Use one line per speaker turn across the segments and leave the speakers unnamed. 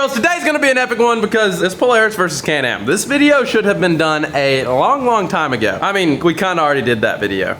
girls, today's gonna be an epic one because it's Polaris versus Can-Am. This video should have been done a long time ago. I mean, we kinda already did that video.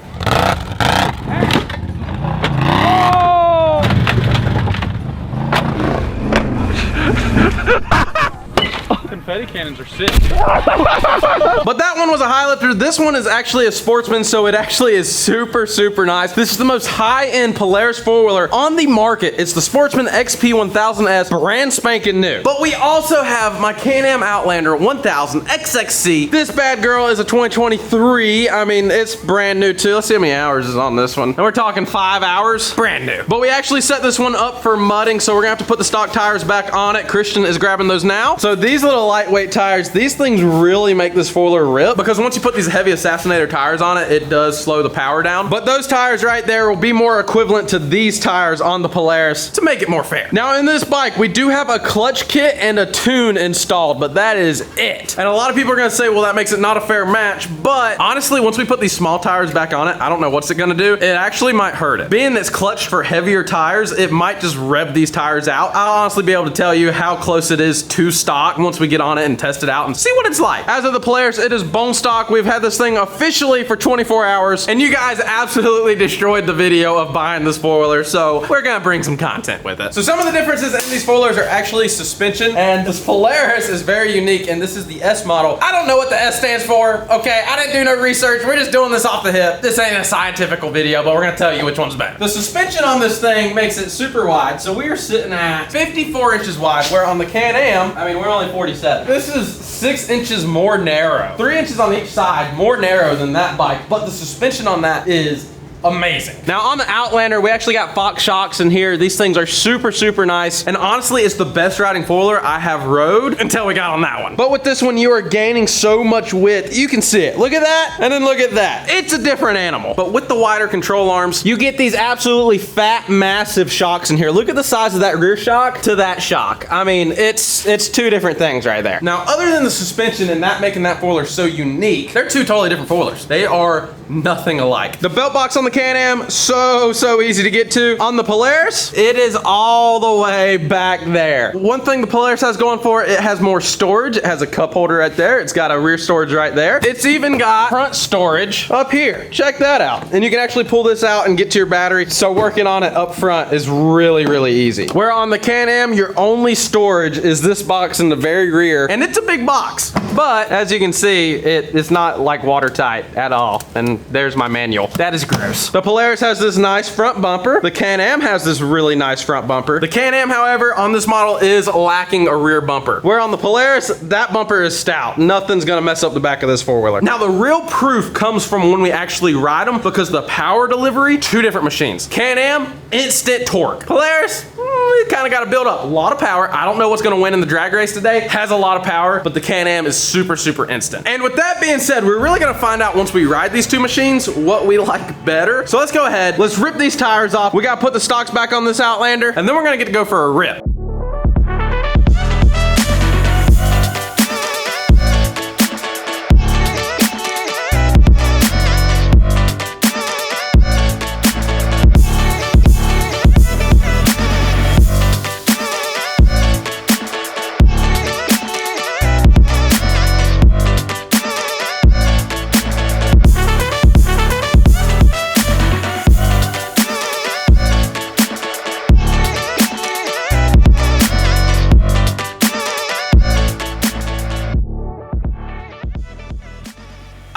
Confetti cannons are sick.
But that one was a high lifter. This one is actually a Sportsman, so it actually is super nice. This is the most high-end Polaris four-wheeler on the market. It's the Sportsman XP1000S, brand spanking new. But we also have my Can-Am Outlander 1000 XXC. This bad girl is a 2023. I mean, it's brand new too. Let's see how many hours is on this one. And we're talking 5 hours, brand new. But we actually set this one up for mudding, so we're gonna have to put the stock tires back on it. Christian is grabbing those now. So these little lightweight tires, these things really make this four-wheeler rip, because once you put these heavy Assassinator tires on it, it does slow the power down. But those tires right there will be more equivalent to these tires on the Polaris to make it more fair. Now in this bike, we do have a clutch kit and a tune installed, but that is it. And a lot of people are gonna say, well, that makes it not a fair match, but honestly, once we put these small tires back on it, I don't know what's it gonna do. It actually might hurt it. Being that's clutched for heavier tires, it might just rev these tires out. I'll honestly be able to tell you how close it is to stock once we get on it and test it out and see what it's like. As of the Polaris, it is bone stock. We've had this thing officially for 24 hours, and you guys absolutely destroyed the video of buying this four-wheeler, so we're gonna bring some content with it. So some of the differences in these four-wheelers are actually suspension, and this Polaris is very unique, and this is the S model. I don't know what the S stands for, okay? I didn't do no research. We're just doing this off the hip. This ain't a scientific video, but we're gonna tell you which one's better. The suspension on this thing makes it super wide, so we are sitting at 54 inches wide, where on the Can-Am, I mean, we're only 47. This is 6 inches more narrow. 3 inches on each side, more narrow than that bike, but the suspension on that is amazing. Now on the Outlander, we actually got Fox shocks in here. These things are super nice, and honestly, it's the best riding four-wheeler I have rode until we got on that one. But with this one, you are gaining so much width. You can see it. Look at that, and then look at that. It's a different animal. But with the wider control arms, you get these absolutely fat, massive shocks in here. Look at the size of that rear shock to that shock. I mean, it's two different things right there. Now, other than the suspension and that making that four-wheeler so unique, they're two totally different four-wheelers. They are nothing alike. The belt box on the Can-Am, so easy to get to. On the Polaris, it is all the way back there. One thing the Polaris has going for it, it has more storage. It has a cup holder right there. It's got a rear storage right there. It's even got front storage up here. Check that out. And you can actually pull this out and get to your battery. So working on it up front is really easy. Where on the Can-Am, your only storage is this box in the very rear. And it's a big box. But as you can see, it's not like watertight at all. And there's my manual. That is gross. The Polaris has this nice front bumper. The Can-Am has this really nice front bumper. The Can-Am, however, on this model is lacking a rear bumper. Where on the Polaris, that bumper is stout. Nothing's gonna mess up the back of this four-wheeler. Now, the real proof comes from when we actually ride them, because the power delivery, two different machines. Can-Am, instant torque. Polaris, it kind of got to build up a lot of power. I don't know what's going to win in the drag race today. Has a lot of power, but the Can-Am is super instant. And with that being said, we're really going to find out once we ride these two machines what we like better. So let's go ahead. Let's rip these tires off. We got to put the stocks back on this Outlander, and then we're going to get to go for a rip.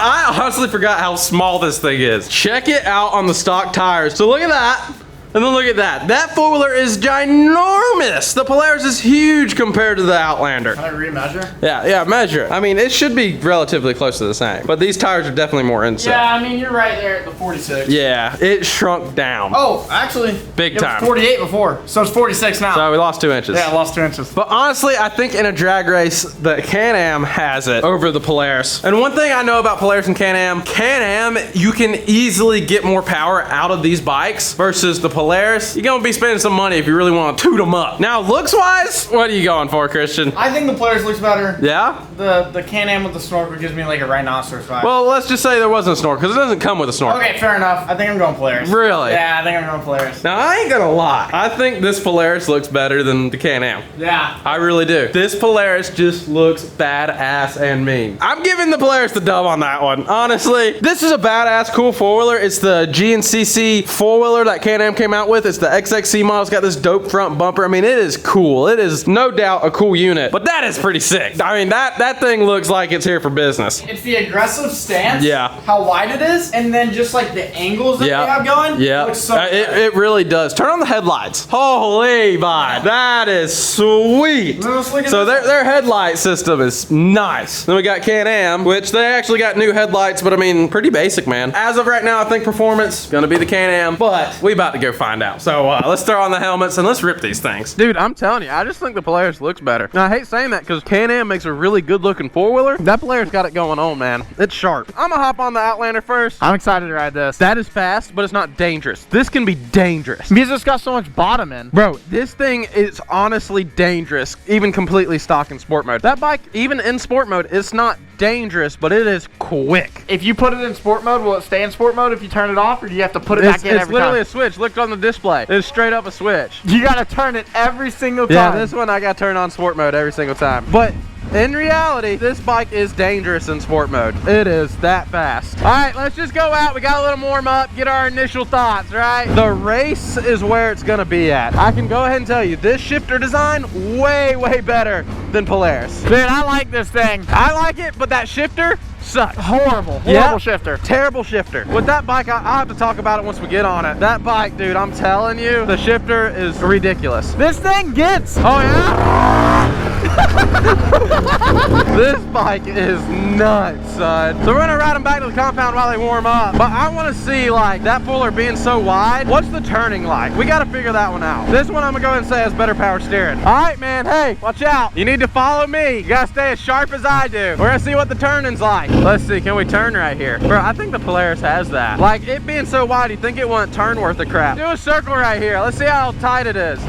I honestly forgot how small this thing is. Check it out on the stock tires. So look at that. And then look at that. That four-wheeler is ginormous. The Polaris is huge compared to the Outlander.
Can I remeasure?
Yeah, measure it. I mean, it should be relatively close to the same, but these tires are definitely more inset.
Yeah, I mean, you're right there at the 46.
Yeah, it shrunk down.
Oh, actually,
big time.
It was 48 before, so it's 46 now.
So we lost 2 inches.
Yeah, I lost 2 inches.
But honestly, I think in a drag race, the Can-Am has it over the Polaris. And one thing I know about Polaris and Can-Am, you can easily get more power out of these bikes versus the Polaris. Polaris, you're gonna be spending some money if you really want to toot them up. Now, looks-wise, what are you going for, Christian?
I think the Polaris looks better.
Yeah?
The Can-Am with the snorkel gives me like a rhinoceros vibe.
Well, let's just say there wasn't a snorkel, because it doesn't come with a snorkel.
Okay, fair enough. I think I'm going Polaris.
Really?
Yeah, I think I'm going Polaris.
Now, I ain't gonna lie. I think this Polaris looks better than the Can-Am.
Yeah.
I really do. This Polaris just looks badass and mean. I'm giving the Polaris the dub on that one. Honestly, this is a badass, cool four-wheeler. It's the GNCC four-wheeler that Can-Am came out with. It's the XXC model. It's got this dope front bumper. I mean, it is cool. It is no doubt a cool unit, but that is pretty sick. I mean, that thing looks like it's here for business.
It's the aggressive stance.
Yeah.
How wide it is, and then just like the angles that they have going.
Yeah.
Looks so good.
It really does. Turn on the headlights. Holy bud. That is sweet. So their headlight system is nice. Then we got Can-Am, which they actually got new headlights, but I mean, pretty basic, man. As of right now, I think performance gonna be the Can-Am, but we about to go find out. So let's throw on the helmets and let's rip these things. Dude, I'm telling you, I just think the Polaris looks better. Now, I hate saying that because Can-Am makes a really good looking four-wheeler. That Polaris got it going on, man. It's sharp. I'm gonna hop on the Outlander first.
I'm excited to ride this.
That is fast, but it's not dangerous. This can be dangerous.
Because it's got so much bottom in.
Bro, this thing is honestly dangerous, even completely stock in sport mode. That bike, even in sport mode, it's not dangerous, but it is quick.
If you put it in sport mode, will it stay in sport mode if you turn it off, or do you have to put it back in every time?
It's literally a switch. Look on the display. It's straight up a switch.
You gotta turn it every single time.
Yeah, this one I got turned on sport mode every single time. But in reality, this bike is dangerous in sport mode. It is that fast. All right, let's just go out. We got a little warm up, get our initial thoughts, right? The race is where it's gonna be at. I can go ahead and tell you, this shifter design, way, way better than Polaris.
Dude, I like this thing.
I like it, but that shifter sucks.
Horrible shifter.
Terrible shifter. With that bike, I'll have to talk about it once we get on it. That bike, dude, I'm telling you, the shifter is ridiculous.
This thing gets.
Oh, yeah? This bike is nuts, son. So we're gonna ride them back to the compound while they warm up. But I wanna see, like, that Fuller being so wide, what's the turning like? We gotta figure that one out. This one I'm gonna go ahead and say has better power steering. All right, man, hey, watch out. You need to follow me. You gotta stay as sharp as I do. We're gonna see what the turning's like. Let's see, can we turn right here? Bro, I think the Polaris has that. Like, it being so wide, you think it wouldn't turn worth a crap. Do a circle right here. Let's see how tight it is.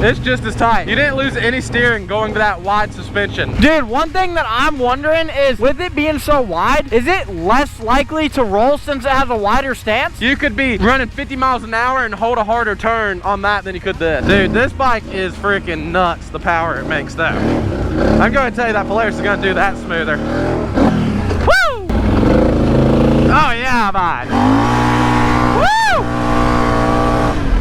It's just as tight. You didn't lose any steering going to that wide suspension.
Dude, one thing that I'm wondering is, with it being so wide, is it less likely to roll since it has a wider stance?
You could be running 50 miles an hour and hold a harder turn on that than you could this. Dude, this bike is freaking nuts, the power it makes though. I'm going to tell you that Polaris is going to do that smoother. Woo! Oh yeah, bud. Woo!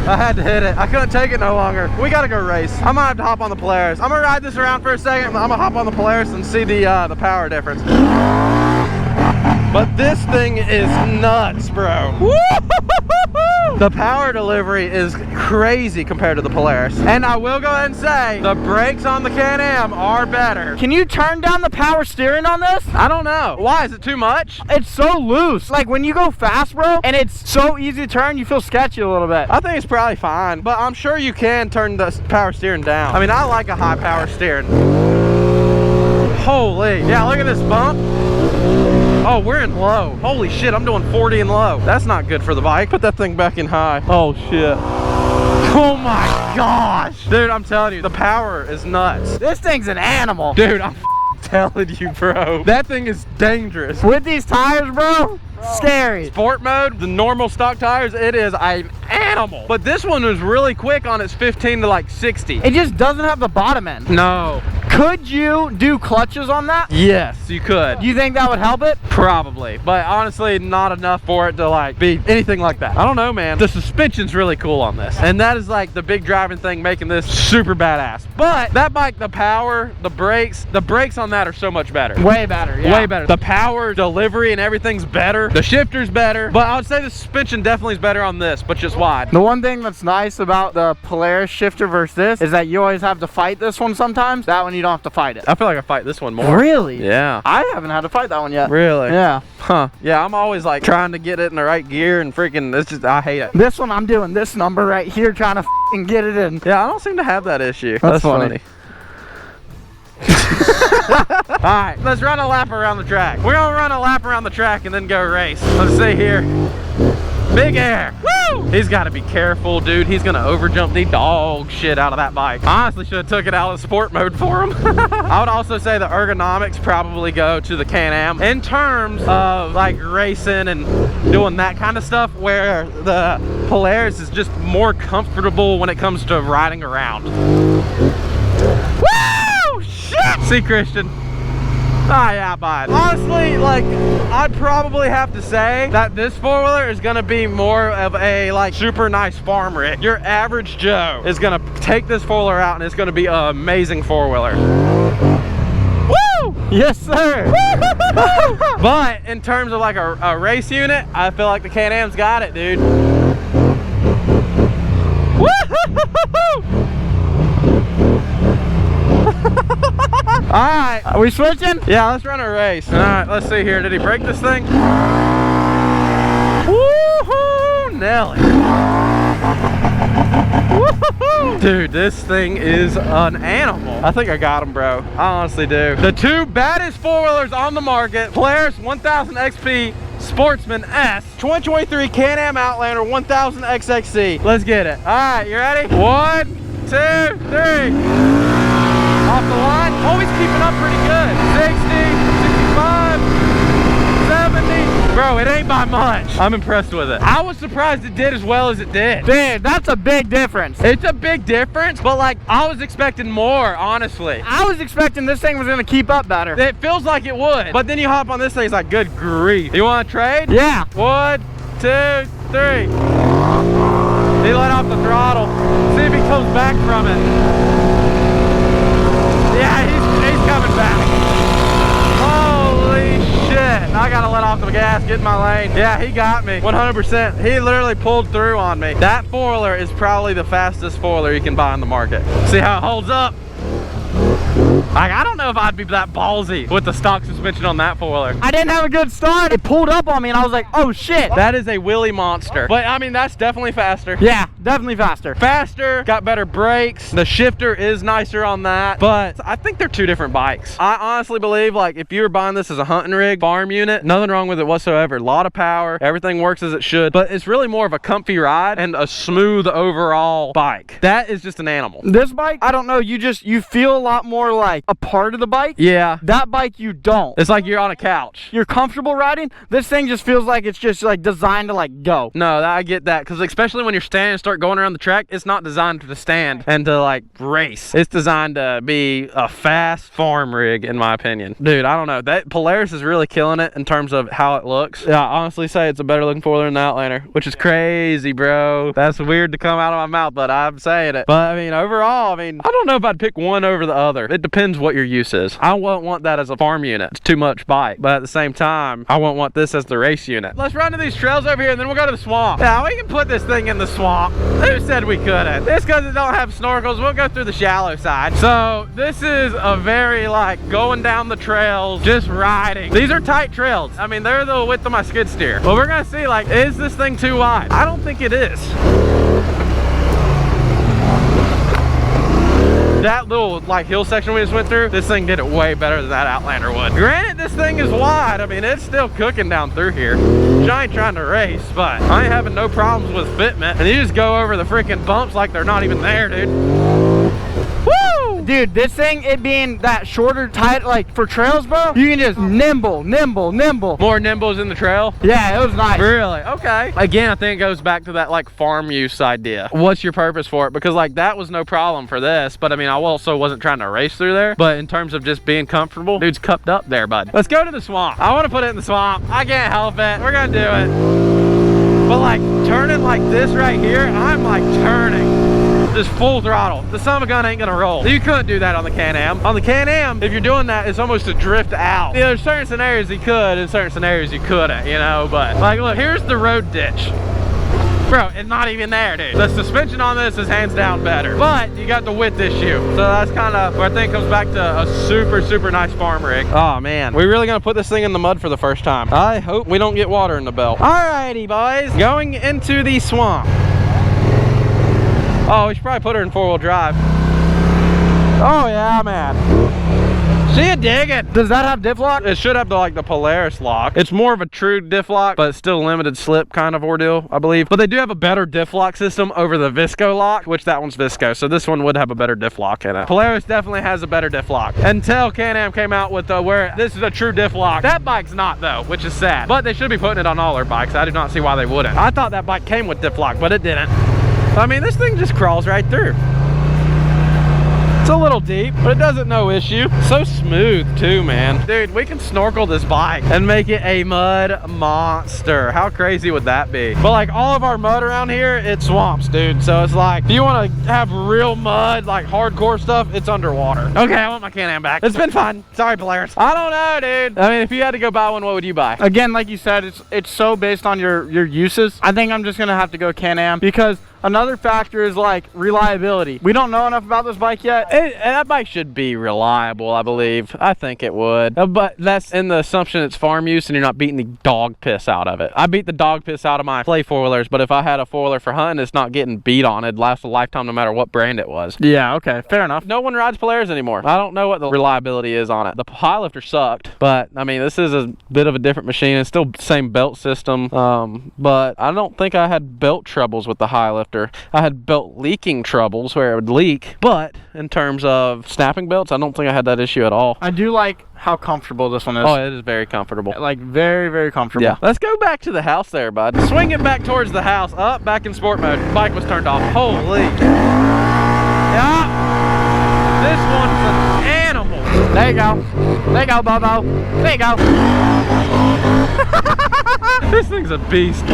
I had to hit it. I couldn't take it no longer. We gotta go race. I might have to hop on the Polaris. I'm gonna ride this around for a second. I'm gonna hop on the Polaris and see the power difference. But this thing is nuts, bro. The power delivery is crazy compared to the Polaris. And I will go ahead and say, the brakes on the Can-Am are better.
Can you turn down the power steering on this?
I don't know. Why? Is it too much?
It's so loose. Like, when you go fast, bro, and it's so easy to turn, you feel sketchy a little bit.
I think it's probably fine, but I'm sure you can turn the power steering down. I mean, I like a high power steering. Holy. Yeah, look at this bump. Oh, we're in low. Holy shit, I'm doing 40 in low. That's not good for the bike. Put that thing back in high. Oh shit. Oh my gosh. Dude, I'm telling you, the power is nuts.
This thing's an animal.
Dude, I'm telling you, bro. That thing is dangerous.
With these tires, bro, scary.
Sport mode, the normal stock tires, it is an animal. But this one was really quick on its 15 to like 60.
It just doesn't have the bottom end.
No.
Could you do clutches on that?
Yes, you could.
You think that would help it?
Probably, but honestly, not enough for it to like be anything like that. I don't know, man. The suspension's really cool on this, and that is like the big driving thing making this super badass. But that bike, the power, the brakes on that are so much better.
Way better, yeah.
Way better. The power delivery and everything's better. The shifter's better, but I would say the suspension definitely is better on this, but just wide.
The one thing that's nice about the Polaris shifter versus this is that you always have to fight this one sometimes. That one you don't have to fight it.
I feel like I fight this one more.
Really?
Yeah.
I haven't had to fight that one yet.
Really?
Yeah.
Huh. Yeah, I'm always like trying to get it in the right gear and freaking, it's just, I hate it.
This one, I'm doing this number right here trying to f***ing get it in.
Yeah, I don't seem to have that issue.
That's funny.
All right, let's run a lap around the track. We're gonna run a lap around the track and then go race. Let's see here. Big air. Woo! He's got to be careful, dude. He's gonna overjump the dog shit out of that bike. Honestly, should have took it out of sport mode for him. I would also say the ergonomics probably go to the Can-Am in terms of like racing and doing that kind of stuff, where the Polaris is just more comfortable when it comes to riding around. Woo! Shit! See, Christian. Ah, yeah, bud. Honestly, like, I'd probably have to say that this four-wheeler is gonna be more of a, like, super nice farm rig. Your average Joe is gonna take this four-wheeler out and it's gonna be an amazing four-wheeler. Woo!
Yes, sir.
But in terms of like a race unit, I feel like the Can-Am's got it, dude. All right,
Are we switching?
yeah, let's run a race. All right, let's see here. Did he break this thing? Woohoo, Nelly. Woohoo. Dude, this thing is an animal. I think I got him, bro. I honestly do. The two baddest four-wheelers on the market, Polaris 1000 XP Sportsman S, 2023 Can-Am Outlander 1000 XXC. Let's get it. All right, you ready? 1, 2, 3. Off the line. Oh, he's keeping up pretty good. 60, 65, 70. Bro, it ain't by much. I'm impressed with it. I was surprised it did as well as it did.
Dude, that's a big difference.
It's a big difference, but like, I was expecting more, honestly.
I was expecting this thing was gonna keep up better.
It feels like it would, but then you hop on this thing, it's like, good grief. You want to trade?
Yeah.
1, 2, 3. He let off the throttle. See if he comes back from it. Yeah, he's coming back. Holy shit. I gotta let off the gas, get in my lane. Yeah, he got me, 100%. He literally pulled through on me. That four-wheeler is probably the fastest four-wheeler you can buy on the market. See how it holds up? Like, I don't know if I'd be that ballsy with the stock suspension on that four-wheeler.
I didn't have a good start. It pulled up on me and I was like, oh shit.
That is a wheelie monster. But I mean, that's definitely faster.
Yeah, definitely faster.
Faster, got better brakes. The shifter is nicer on that, but I think they're two different bikes. I honestly believe, like, if you were buying this as a hunting rig, farm unit, nothing wrong with it whatsoever. A lot of power, everything works as it should, but it's really more of a comfy ride and a smooth overall bike. That is just an animal.
This bike, I don't know, you feel a lot more like a part of the bike.
Yeah.
That bike you don't.
It's like you're on a couch.
You're comfortable riding. This thing just feels like it's just like designed to like go.
No, I get that, because especially when you're standing and start going around the track, it's not designed to stand and to like race. It's designed to be a fast farm rig, in my opinion. Dude, I don't know. That Polaris is really killing it in terms of how it looks. Yeah, I honestly say it's a better looking four-wheeler than the Outlander, which is crazy, bro. That's weird to come out of my mouth, but I'm saying it. But I mean, overall, I don't know if I'd pick one over the other. It depends what your use is. I won't want that as a farm unit. It's too much bike. But at the same time, I won't want this as the race unit. Let's run to these trails over here and then we'll go to the swamp. Yeah, we can put this thing in the swamp. Who said we couldn't? It's because it don't have snorkels. We'll go through the shallow side. So this is a very like going down the trails, just riding. These are tight trails. I mean, they're the width of my skid steer. But we're gonna see, like, is this thing too wide? I don't think it is. That little like hill section we just went through, this thing did it way better than that Outlander would. Granted, this thing is wide. I mean, it's still cooking down through here. I ain't trying to race, but I ain't having no problems with fitment. And you just go over the freaking bumps like they're not even there, dude. Woo!
Dude, this thing, it being that shorter, tight, like for trails, bro, you can just nimble.
More nimbles in the trail?
Yeah, it was nice.
Really? Okay. Again, I think it goes back to that like farm use idea. What's your purpose for it? Because like that was no problem for this, but I mean, I also wasn't trying to race through there. But in terms of just being comfortable, dude's cupped up there, bud. Let's go to the swamp. I want to put it in the swamp. I can't help it. We're gonna do it. But like turning like this right here, I'm like turning. Just full throttle. The son of a gun ain't gonna roll. You couldn't do that on the Can-Am. On the Can-Am, if you're doing that, it's almost a drift out. You know, there's certain scenarios you could, and certain scenarios you couldn't, you know, but like, look, here's the road ditch. Bro, it's not even there, dude. The suspension on this is hands down better, but you got the width issue. So that's kind of where I think it comes back to a super nice farm rig. Oh man, we're really gonna put this thing in the mud for the first time. I hope we don't get water in the belt. Alrighty, boys, going into the swamp. Oh, we should probably put her in four-wheel drive. Oh yeah, man.
See you digging. Does that have diff lock?
It should have the Polaris lock. It's more of a true diff lock, but it's still limited slip kind of ordeal, I believe. But they do have a better diff lock system over the Visco lock, which that one's Visco. So this one would have a better diff lock in it. Polaris definitely has a better diff lock. Until Can-Am came out with where this is a true diff lock. That bike's not though, which is sad. But they should be putting it on all their bikes. I do not see why they wouldn't. I thought that bike came with diff lock, but it didn't. I mean, this thing just crawls right through. It's a little deep, but it doesn't no issue. So smooth too, man. Dude, we can snorkel this bike and make it a mud monster. How crazy would that be? But like all of our mud around here, it's swamps, dude. So it's like, if you want to have real mud, like hardcore stuff, it's underwater. Okay, I want my Can-Am back. It's been fun. Sorry, Polaris. I don't know, dude. I mean, if you had to go buy one, what would you buy?
Again, like you said, it's so based on your uses. I think I'm just gonna have to go Can-Am because another factor is like reliability. We don't know enough about this bike yet.
That bike should be reliable, I believe. I think it would. But that's in the assumption it's farm use and you're not beating the dog piss out of it. I beat the dog piss out of my play four-wheelers, but if I had a four-wheeler for hunting, it's not getting beat on. It'd last a lifetime no matter what brand it was.
Yeah, okay, fair enough.
No one rides Polaris anymore. I don't know what the reliability is on it. The Highlifter sucked, but I mean, this is a bit of a different machine. It's still the same belt system, but I don't think I had belt troubles with the Highlifter. I had belt leaking troubles where it would leak, but in terms of snapping belts, I don't think I had that issue at all.
I do like how comfortable this one is.
Oh, it is very comfortable.
Like very, very comfortable.
Yeah. Let's go back to the house there, bud. Swing it back towards the house. Up, back in sport mode. Bike was turned off. Holy. Yeah. This one's an animal.
There you go. There you go, Bobo. There you go.
This thing's a beast.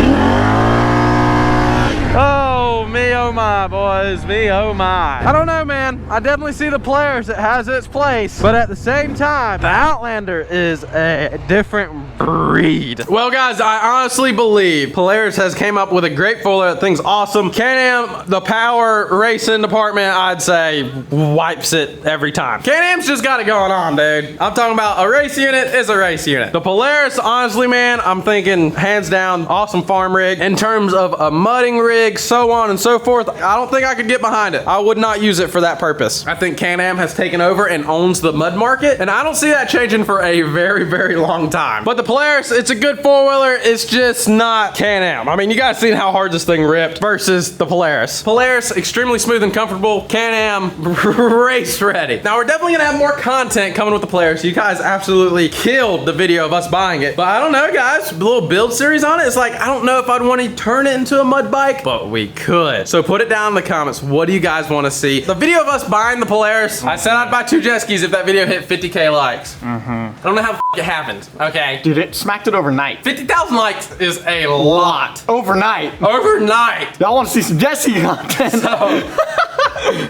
Oh, me oh my, boys, me oh my. I don't know, man. I definitely see the Polaris. It has its place. But at the same time, the Outlander is a different breed. Well, guys, I honestly believe Polaris has came up with a great four-wheeler. That thing's awesome. Can-Am, the power racing department, I'd say, wipes it every time. Can-Am's just got it going on, dude. I'm talking about a race unit is a race unit. The Polaris, honestly, man, I'm thinking hands down, awesome farm rig. In terms of a mudding rig, so on and so forth, I don't think I could get behind it. I would not use it for that purpose. I think Can-Am has taken over and owns the mud market, and I don't see that changing for a very, very long time. But the Polaris, it's a good four-wheeler. It's just not Can-Am. I mean, you guys seen how hard this thing ripped versus the Polaris. Polaris, extremely smooth and comfortable. Can-Am, race ready. Now, we're definitely gonna have more content coming with the Polaris. You guys absolutely killed the video of us buying it. But I don't know, guys, a little build series on it. It's like, I don't know if I'd want to turn it into a mud bike, but we could. So put it down in the comments. What do you guys want to see? The video of us buying the Polaris, I said I'd buy 2 jet skis if that video hit 50K likes. I don't know how the it happened, okay?
Dude, it smacked it overnight.
50,000 likes is a lot.
Overnight.
Overnight.
Y'all want to see some jet ski content.
So,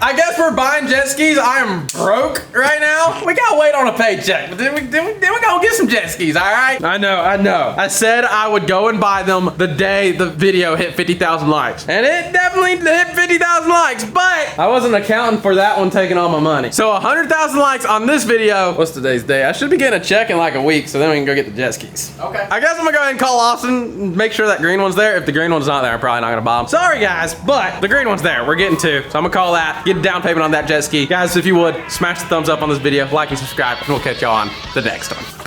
I guess we're buying jet skis. I am broke right now. We gotta wait on a paycheck, but then we go get some jet skis, all right? I know. I said I would go and buy them the day the video hit 50,000 likes. And it definitely hit 50,000 likes, but I wasn't accounting for that one taking all my money. So 100,000 likes on this video. What's today's day? I should be getting a check in like a week, so then we can go get the jet skis.
Okay.
I guess I'm gonna go ahead and call Austin and make sure that green one's there. If the green one's not there, I'm probably not gonna buy them. Sorry guys, but the green one's there. We're getting 2, so I'm gonna call that, get a down payment on that jet ski. Guys, if you would, smash the thumbs up on this video, like and subscribe, and we'll catch y'all on the next one.